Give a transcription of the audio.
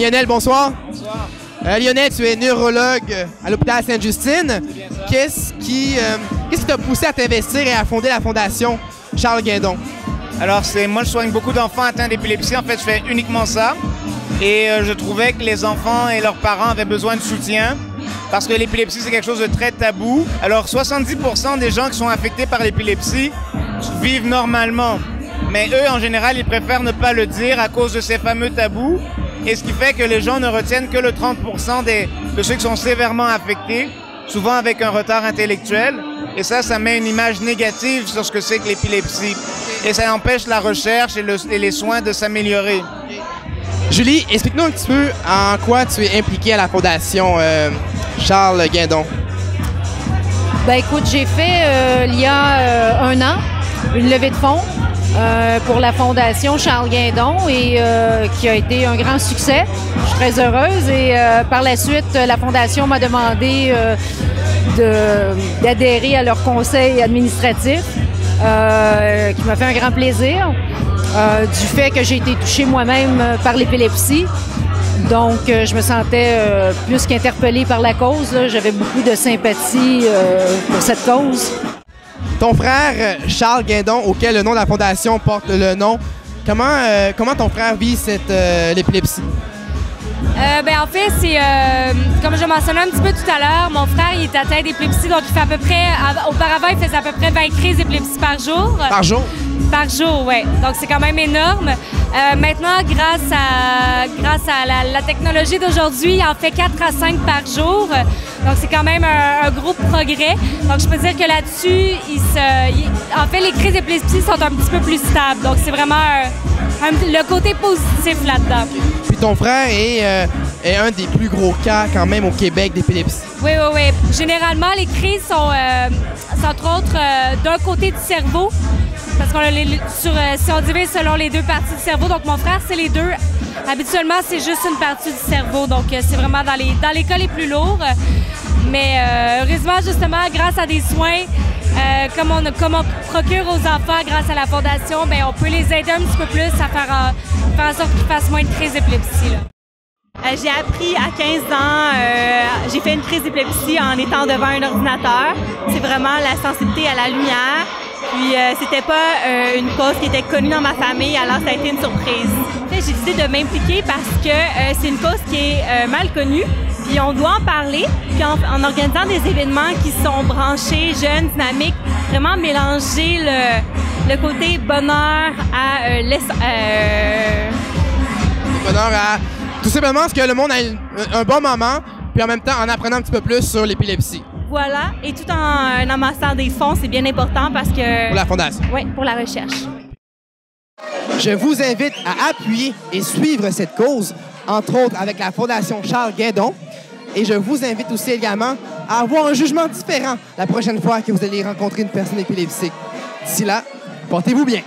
Lionel, bonsoir. Bonsoir. Lionel, tu es neurologue à l'hôpital Sainte-Justine. Qu'est-ce qui t'a poussé à t'investir et à fonder la fondation Charles Guindon? Alors, moi, je soigne beaucoup d'enfants atteints d'épilepsie. En fait, je fais uniquement ça. Et je trouvais que les enfants et leurs parents avaient besoin de soutien parce que l'épilepsie, c'est quelque chose de très tabou. Alors, 70% des gens qui sont affectés par l'épilepsie vivent normalement. Mais eux, en général, ils préfèrent ne pas le dire à cause de ces fameux tabous. Et ce qui fait que les gens ne retiennent que le 30% de ceux qui sont sévèrement affectés, souvent avec un retard intellectuel. Et ça met une image négative sur ce que c'est que l'épilepsie. Et ça empêche la recherche et les soins de s'améliorer. Julie, explique-nous un petit peu en quoi tu es impliquée à la fondation Charles Guindon. Ben écoute, j'ai fait il y a un an une levée de fonds pour la fondation Charles Guindon et qui a été un grand succès. Je suis très heureuse et par la suite, la fondation m'a demandé d'adhérer à leur conseil administratif qui m'a fait un grand plaisir du fait que j'ai été touchée moi-même par l'épilepsie. Donc, je me sentais plus qu'interpellée par la cause. J'avais beaucoup de sympathie pour cette cause. Ton frère Charles Guindon, auquel le nom de la fondation porte le nom, comment ton frère vit l'épilepsie? En fait, c'est comme je mentionnais un petit peu tout à l'heure, mon frère il est atteint d'épilepsie, donc il fait à peu près, auparavant il faisait à peu près 20 crises d'épilepsie par jour. Par jour? Par jour, oui. Donc c'est quand même énorme. Maintenant, grâce à la technologie d'aujourd'hui, il en fait 4 à 5 par jour. Donc c'est quand même un gros progrès. Donc je peux dire que là-dessus, en fait, les crises d'épilepsie sont un petit peu plus stables. Donc c'est vraiment le côté positif là-dedans. Puis ton frère est un des plus gros cas quand même au Québec d'épilepsie. Oui. Généralement, les crises sont entre autres d'un côté du cerveau. Parce qu'on si on divise selon les deux parties du cerveau, donc mon frère, c'est les deux. Habituellement, c'est juste une partie du cerveau, donc c'est vraiment dans les cas les plus lourds. Mais heureusement, justement, grâce à des soins, comme on procure aux enfants grâce à la Fondation, bien, on peut les aider un petit peu plus à faire en sorte qu'ils fassent moins de crises d'épilepsie. J'ai appris à 15 ans, j'ai fait une crise d'épilepsie en étant devant un ordinateur. C'est vraiment la sensibilité à la lumière. Puis c'était pas une cause qui était connue dans ma famille, alors ça a été une surprise. J'ai décidé de m'impliquer parce que c'est une cause qui est mal connue, puis on doit en parler. Puis en organisant des événements qui sont branchés, jeunes, dynamiques, vraiment mélanger le côté bonheur à bonheur à tout simplement ce que le monde a un bon moment, puis en même temps en apprenant un petit peu plus sur l'épilepsie. Voilà, et tout en amassant des fonds, c'est bien important parce que... Pour la fondation. Oui, pour la recherche. Je vous invite à appuyer et suivre cette cause, entre autres avec la Fondation Charles Guindon. Et je vous invite aussi également à avoir un jugement différent la prochaine fois que vous allez rencontrer une personne épileptique. D'ici là, portez-vous bien.